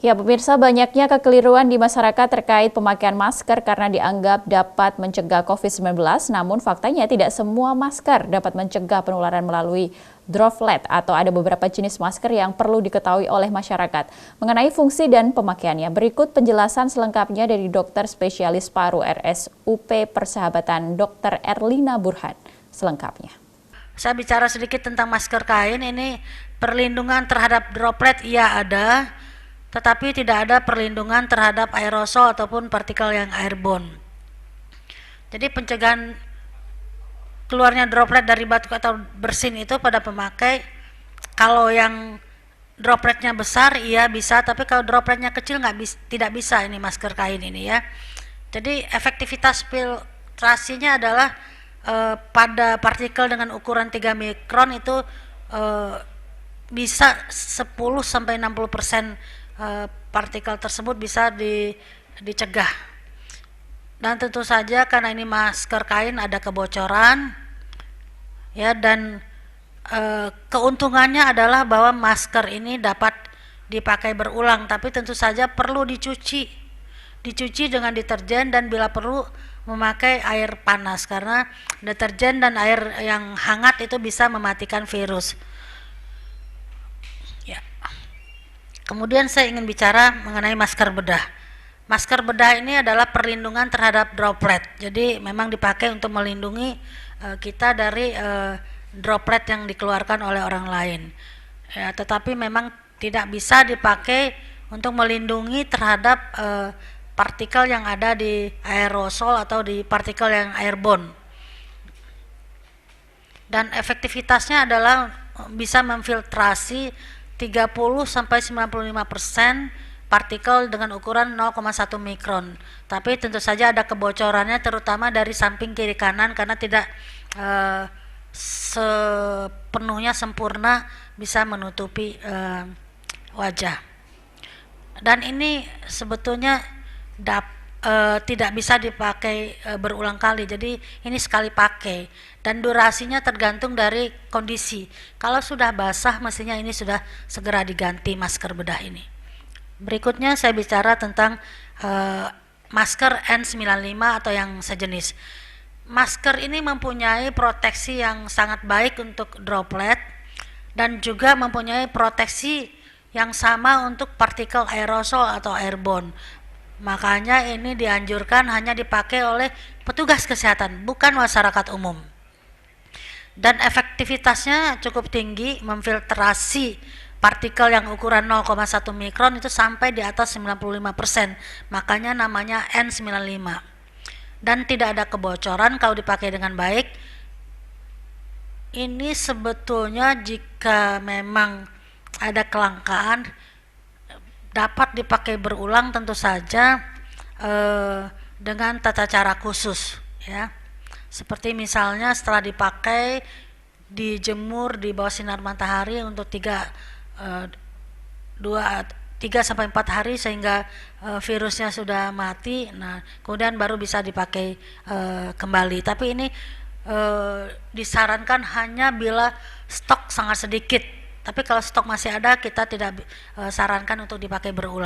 Ya, pemirsa, banyaknya kekeliruan di masyarakat terkait pemakaian masker karena dianggap dapat mencegah COVID-19, namun faktanya tidak semua masker dapat mencegah penularan melalui droplet atau ada beberapa jenis masker yang perlu diketahui oleh masyarakat. Mengenai fungsi dan pemakaiannya, berikut penjelasan selengkapnya dari dokter spesialis paru RSUP Persahabatan Dr. Erlina Burhan. Selengkapnya. Saya bicara sedikit tentang masker kain. Ini perlindungan terhadap droplet, iya ada, tetapi tidak ada perlindungan terhadap aerosol ataupun partikel yang airborne. Jadi pencegahan keluarnya droplet dari batuk atau bersin itu pada pemakai, kalau yang dropletnya besar iya bisa, tapi kalau dropletnya kecil tidak bisa ini masker kain ini ya. Jadi efektivitas filtrasinya adalah pada partikel dengan ukuran 3 mikron itu bisa 10-60% partikel tersebut bisa dicegah. Dan tentu saja karena ini masker kain ada kebocoran ya, dan keuntungannya adalah bahwa masker ini dapat dipakai berulang, tapi tentu saja perlu dicuci dengan deterjen dan bila perlu memakai air panas, karena deterjen dan air yang hangat itu bisa mematikan virus. Kemudian saya ingin bicara mengenai masker bedah. Masker bedah ini adalah perlindungan terhadap droplet. Jadi memang dipakai untuk melindungi kita dari droplet yang dikeluarkan oleh orang lain. Ya, tetapi memang tidak bisa dipakai untuk melindungi terhadap partikel yang ada di aerosol atau di partikel yang airborne. Dan efektivitasnya adalah bisa memfiltrasi 30-95% partikel dengan ukuran 0,1 mikron. Tapi tentu saja ada kebocorannya, terutama dari samping kiri kanan, karena tidak sepenuhnya sempurna bisa menutupi wajah. Dan ini sebetulnya tidak bisa dipakai berulang kali, jadi ini sekali pakai, dan durasinya tergantung dari kondisi. Kalau sudah basah mestinya ini sudah segera diganti masker bedah ini. Berikutnya saya bicara tentang masker N95 atau yang sejenis. Masker ini mempunyai proteksi yang sangat baik untuk droplet dan juga mempunyai proteksi yang sama untuk partikel aerosol atau airborne. Makanya ini dianjurkan hanya dipakai oleh petugas kesehatan, bukan masyarakat umum. Dan efektivitasnya cukup tinggi, memfiltrasi partikel yang ukuran 0,1 mikron itu sampai di atas 95%. Makanya namanya N95. Dan tidak ada kebocoran kalau dipakai dengan baik. Ini sebetulnya jika memang ada kelangkaan, dapat dipakai berulang tentu saja dengan tata cara khusus ya. Seperti misalnya setelah dipakai dijemur di bawah sinar matahari untuk 3-4 hari sehingga virusnya sudah mati. Nah, kemudian baru bisa dipakai kembali. Tapi ini disarankan hanya bila stok sangat sedikit. Tapi kalau stok masih ada, kita tidak sarankan untuk dipakai berulang.